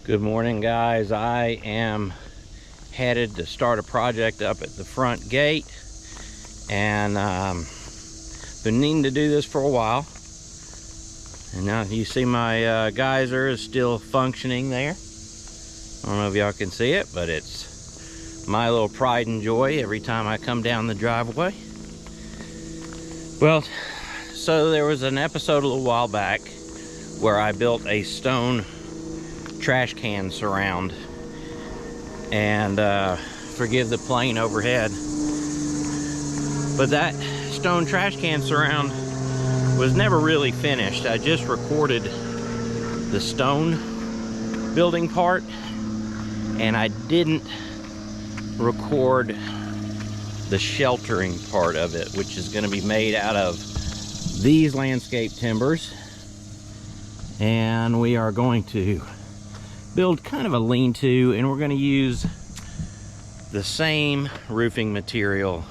Good morning, guys. I am headed to start a project up at the front gate, and been needing to do this for a while. And now you see my geyser is still functioning there. I don't know if y'all can see it, but it's my little pride and joy every time I come down the driveway. Well, so there was an episode a little while back where I built a stone trash can surround, and forgive the plane overhead, but that stone trash can surround was never really finished. I just recorded the stone building part, and I didn't record the sheltering part of it, which is going to be made out of these landscape timbers. And we are going to build kind of a lean-to, and we're going to use the same roofing material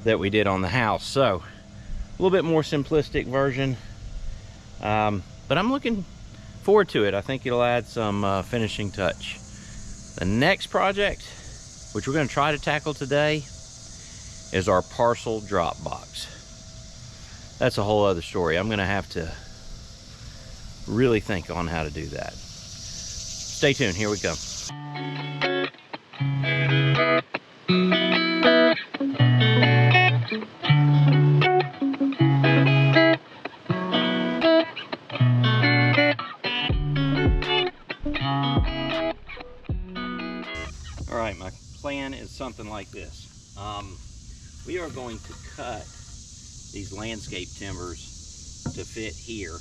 that we did on the house. So a little bit more simplistic version, but I'm looking forward to it. I think it'll add some finishing touch. The next project, which we're going to try to tackle today, is our parcel drop box. That's a whole other story. I'm going to have to really think on how to do that. Stay tuned, here we go. All right, my plan is something like this. We are going to cut these landscape timbers to fit here,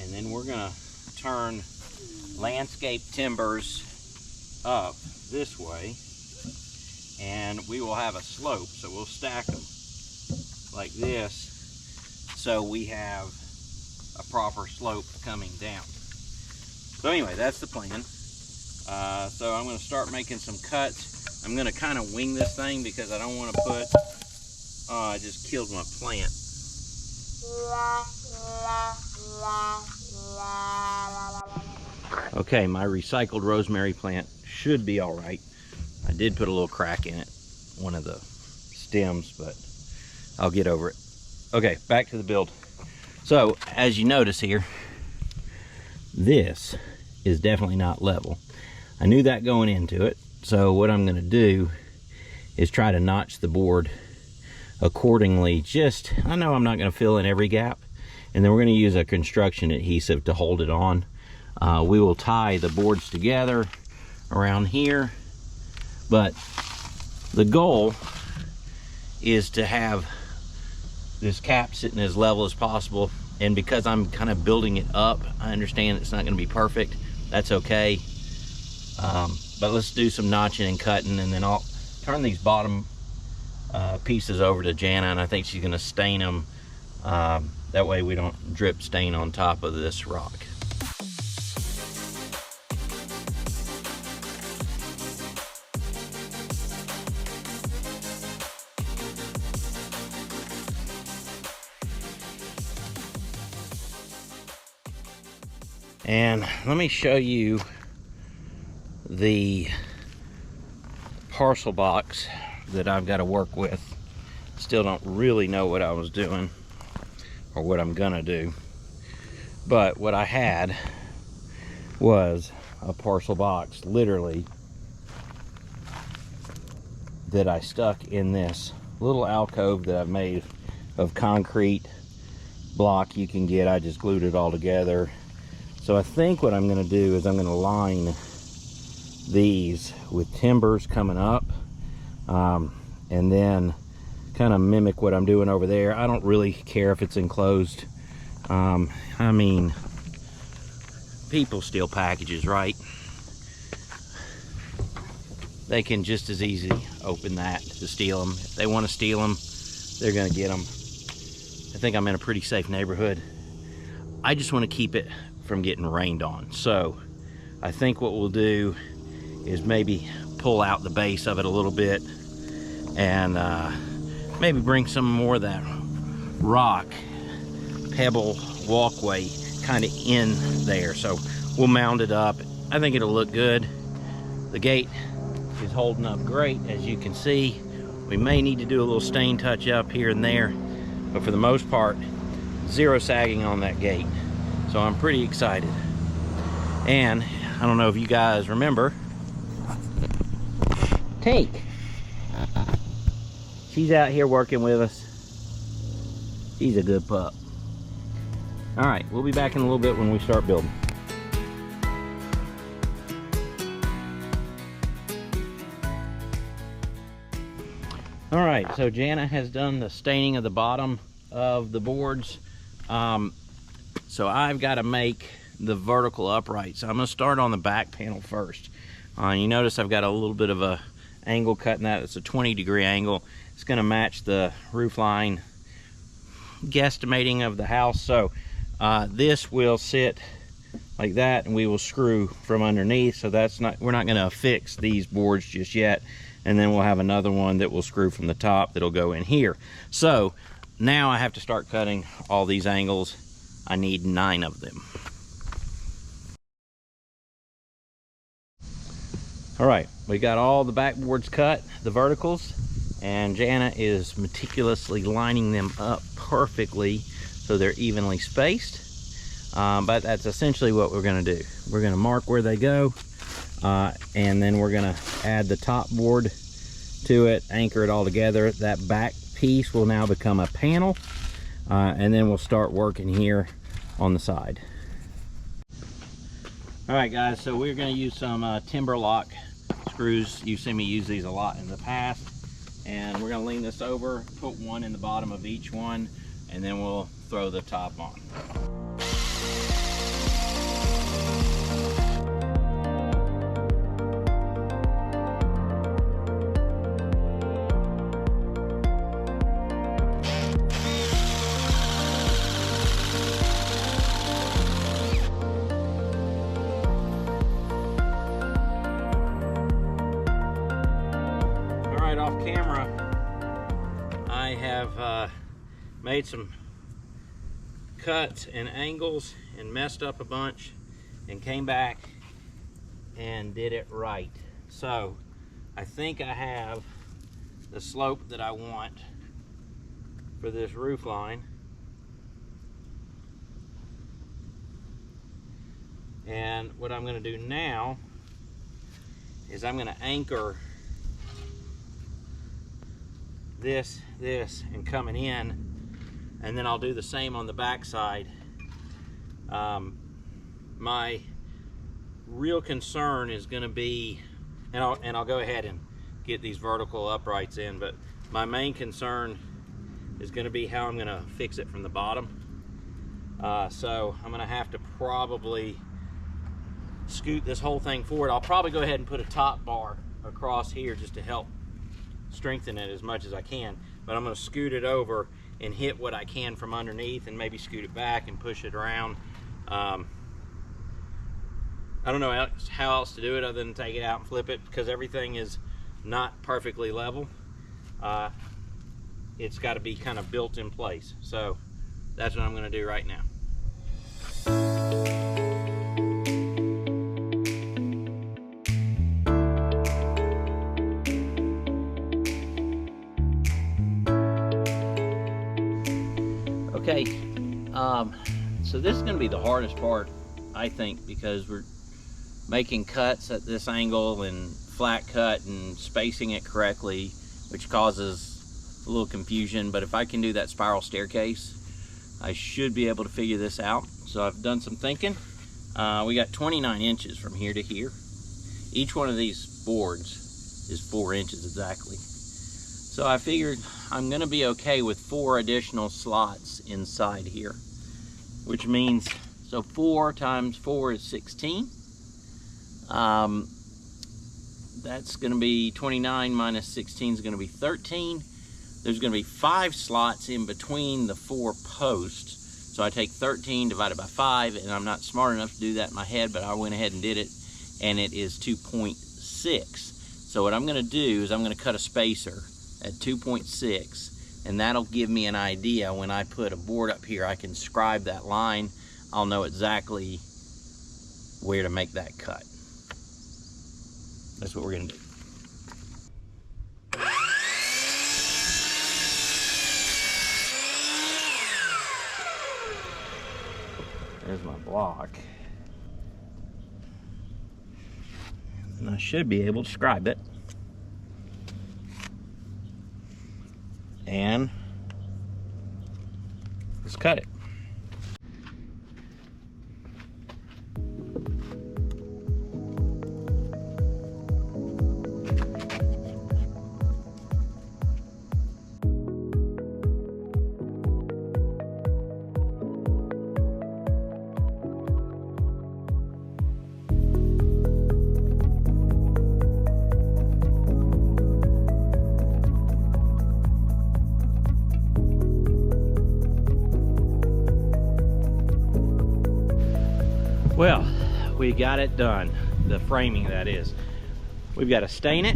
and then we're gonna turn landscape timbers up this way, and we will have a slope, so we'll stack them like this so we have a proper slope coming down. So anyway, that's the plan. So I'm going to start making some cuts. I'm going to kind of wing this thing because I don't want to put, oh, I just killed my plant. Okay, my recycled rosemary plant should be all right. I did put a little crack in it, one of the stems, but I'll get over it. Okay, back to the build. So, as you notice here, this is definitely not level. I knew that going into it, so what I'm going to do is try to notch the board accordingly. Just, I know I'm not going to fill in every gap, and then we're going to use a construction adhesive to hold it on. We will tie the boards together around here, but the goal is to have this cap sitting as level as possible. And because I'm kind of building it up, I understand it's not going to be perfect. That's okay. But let's do some notching and cutting, and then I'll turn these bottom pieces over to Jana, and I think she's going to stain them. That way we don't drip stain on top of this rock. And let me show you the parcel box that I've got to work with. Still don't really know what I was doing or what I'm gonna do, but what I had was a parcel box, literally, that I stuck in this little alcove that I've made of concrete block you can get. I just glued it all together. So I think what I'm going to do is I'm going to line these with timbers coming up, and then kind of mimic what I'm doing over there. I don't really care if it's enclosed. I mean, people steal packages, right? They can just as easy open that to steal them. If they want to steal them, they're going to get them. I think I'm in a pretty safe neighborhood. I just want to keep it from getting rained on. So I think what we'll do is maybe pull out the base of it a little bit, and maybe bring some more of that rock pebble walkway kind of in there. So we'll mount it up. I think it'll look good. The gate is holding up great, as you can see. We may need to do a little stain touch up here and there, but for the most part, zero sagging on that gate. So I'm pretty excited. And I don't know if you guys remember, Take. She's out here working with us. She's a good pup. All right, we'll be back in a little bit when we start building. All right, so Jana has done the staining of the bottom of the boards. So I've got to make the vertical upright. So I'm gonna start on the back panel first. You notice I've got a little bit of a angle cut in that. It's a 20-degree angle. It's gonna match the roof line guesstimating of the house. So this will sit like that, and we will screw from underneath. So that's not, we're not gonna affix these boards just yet. And then we'll have another one that will screw from the top that'll go in here. So now I have to start cutting all these angles. I need 9 of them. All right, we got all the backboards cut, the verticals, and Jana is meticulously lining them up perfectly so they're evenly spaced. But that's essentially what we're gonna do. We're gonna mark where they go, and then we're gonna add the top board to it, anchor it all together. That back piece will now become a panel, and then we'll start working here on the side. All right guys, so we're gonna use some timber lock screws. You've seen me use these a lot in the past, and we're gonna lean this over, put one in the bottom of each one, and then we'll throw the top on. Off camera, I have made some cuts and angles and messed up a bunch, and came back and did it right. So I think I have the slope that I want for this roof line. And what I'm going to do now is I'm going to anchor this, and coming in, and then I'll do the same on the back side. My real concern is going to be, and I'll go ahead and get these vertical uprights in, but my main concern is going to be how I'm going to fix it from the bottom. So I'm going to have to probably scoot this whole thing forward. I'll probably go ahead and put a top bar across here just to help strengthen it as much as I can, but I'm going to scoot it over and hit what I can from underneath, and maybe scoot it back and push it around. I don't know how else to do it other than take it out and flip it, because everything is not perfectly level. It's got to be kind of built in place. So that's what I'm going to do right now. Okay, so this is going to be the hardest part, I think, because we're making cuts at this angle and flat cut and spacing it correctly, which causes a little confusion. But if I can do that spiral staircase, I should be able to figure this out. So I've done some thinking. We got 29 inches from here to here. Each one of these boards is 4 inches exactly. So I figured I'm going to be okay with 4 additional slots inside here, which means, so 4 times 4 is 16. That's going to be 29 minus 16 is going to be 13. There's going to be 5 slots in between the 4 posts. So I take 13 divided by 5, and I'm not smart enough to do that in my head, but I went ahead and did it, and it is 2.6. So what I'm going to do is I'm going to cut a spacer at 2.6, and that'll give me an idea. When I put a board up here, I can scribe that line. I'll know exactly where to make that cut. That's what we're gonna do. There's my block. And I should be able to scribe it. And let's cut it. Well, we got it done. The framing, that is. We've got to stain it,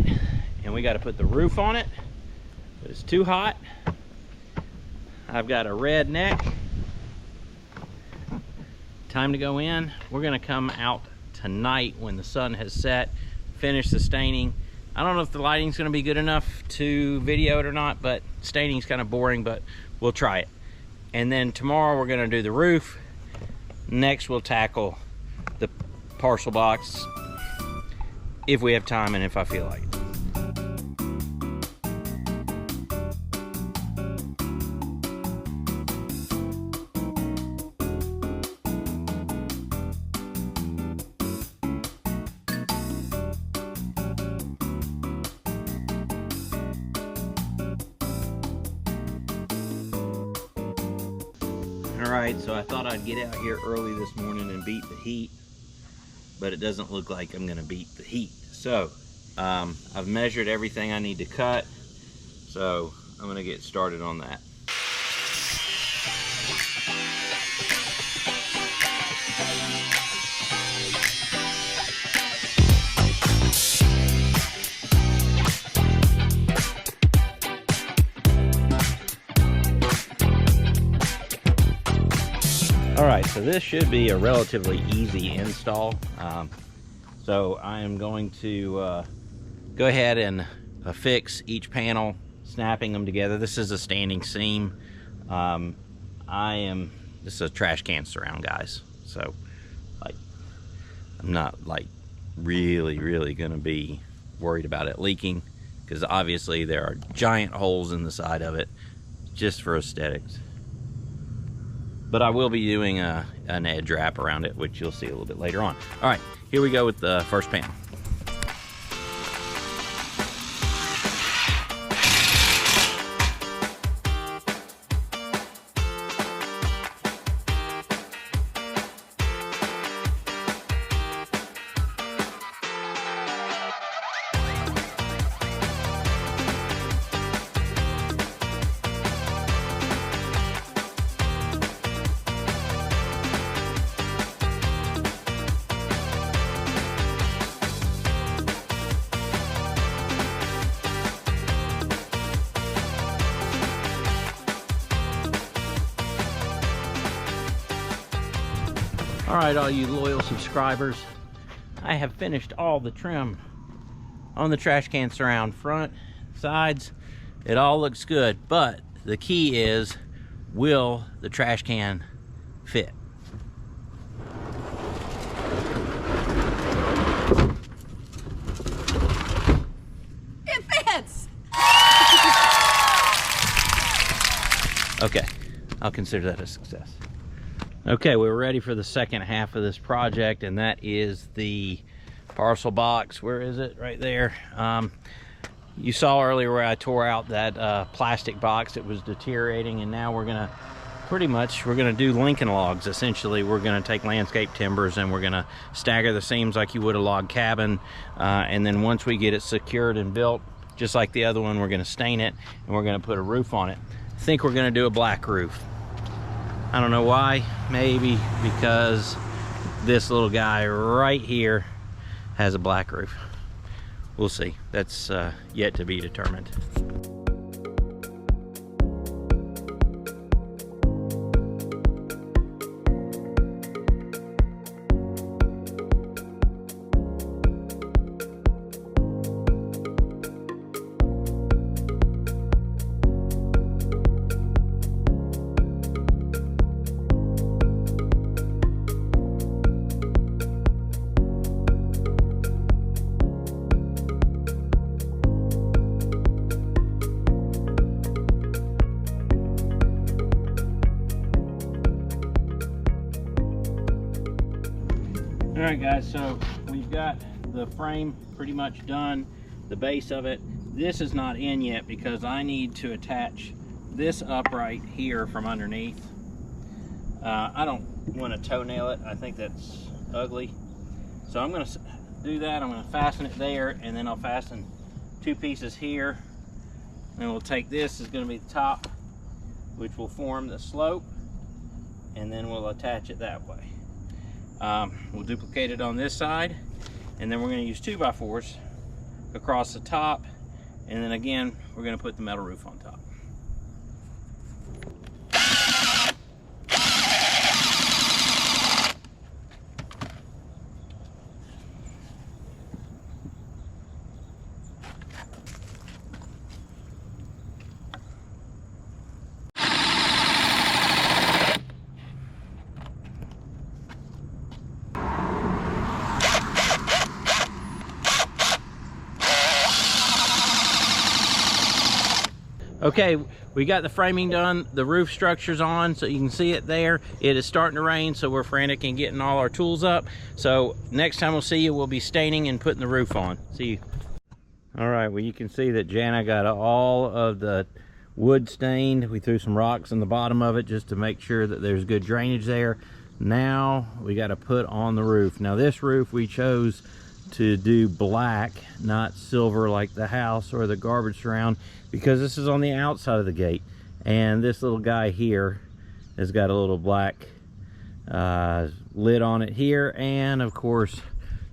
and we got to put the roof on it, but it's too hot. I've got a red neck. Time to go in. We're gonna come out tonight when the sun has set, finish the staining. I don't know if the lighting's gonna be good enough to video it or not, but staining's kind of boring, but we'll try it. And then tomorrow we're gonna do the roof. Next we'll tackle the parcel box if we have time and if I feel like it. Alright, so I thought I'd get out here early this morning and beat the heat, but it doesn't look like I'm gonna beat the heat. So I've measured everything I need to cut, so I'm gonna get started on that. Alright, so this should be a relatively easy install. So I am going to go ahead and affix each panel, snapping them together. This is a standing seam. This is a trash can surround, guys. So like, I'm not like really gonna be worried about it leaking, because obviously there are giant holes in the side of it just for aesthetics. But I will be doing an edge wrap around it, which you'll see a little bit later on. All right, here we go with the first panel. All right, all you loyal subscribers, I have finished all the trim on the trash can surround, front, sides. It all looks good, but the key is, will the trash can fit? It fits! Okay, I'll consider that a success. Okay, we're ready for the second half of this project, and that is the parcel box. Where is it? Right there. You saw earlier where I tore out that plastic box. It was deteriorating, and now we're gonna do Lincoln logs. Essentially, we're gonna take landscape timbers and we're gonna stagger the seams like you would a log cabin, and then once we get it secured and built, just like the other one, we're gonna stain it and we're gonna put a roof on it. I think we're gonna do a black roof. I don't know why. Maybe because this little guy right here has a black roof. We'll see. That's yet to be determined. All right guys, so we've got the frame pretty much done, the base of it. This is not in yet because I need to attach this upright here from underneath. I don't want to toenail it. I think that's ugly. So I'm going to do that. I'm going to fasten it there, and then I'll fasten 2 pieces here. And we'll take this, is going to be the top, which will form the slope, and then we'll attach it that way. We'll duplicate it on this side, and then we're going to use 2x4s across the top, and then again we're going to put the metal roof on top. Okay, we got the framing done, the roof structure's on, so you can see it there. It is starting to rain, so we're frantic in getting all our tools up. So next time we'll see you, we'll be staining and putting the roof on. See you. All right, well you can see that Jana got all of the wood stained. We threw some rocks in the bottom of it just to make sure that there's good drainage there. Now we got to put on the roof. Now this roof we chose to do black, not silver like the house or the garbage surround, because this is on the outside of the gate, and this little guy here has got a little black lid on it here, and of course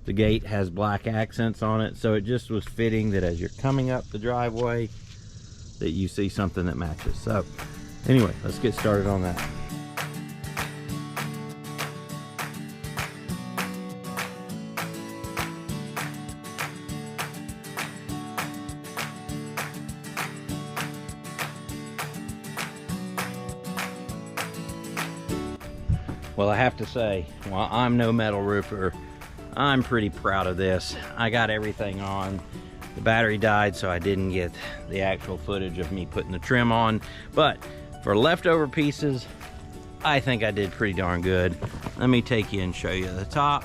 the gate has black accents on it, so it just was fitting that as you're coming up the driveway that you see something that matches. So anyway, let's get started on that. Well, I have to say, while I'm no metal roofer, I'm pretty proud of this. I got everything on. The battery died, so I didn't get the actual footage of me putting the trim on. But for leftover pieces, I think I did pretty darn good. Let me take you and show you the top.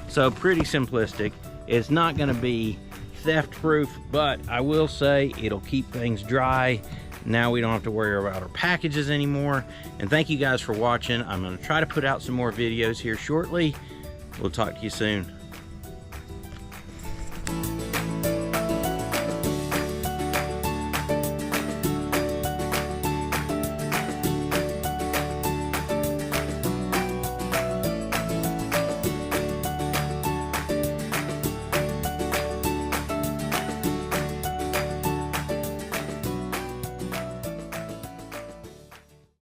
So pretty simplistic. It's not gonna be theft proof, but I will say it'll keep things dry. Now we don't have to worry about our packages anymore. And thank you guys for watching. I'm going to try to put out some more videos here shortly. We'll talk to you soon.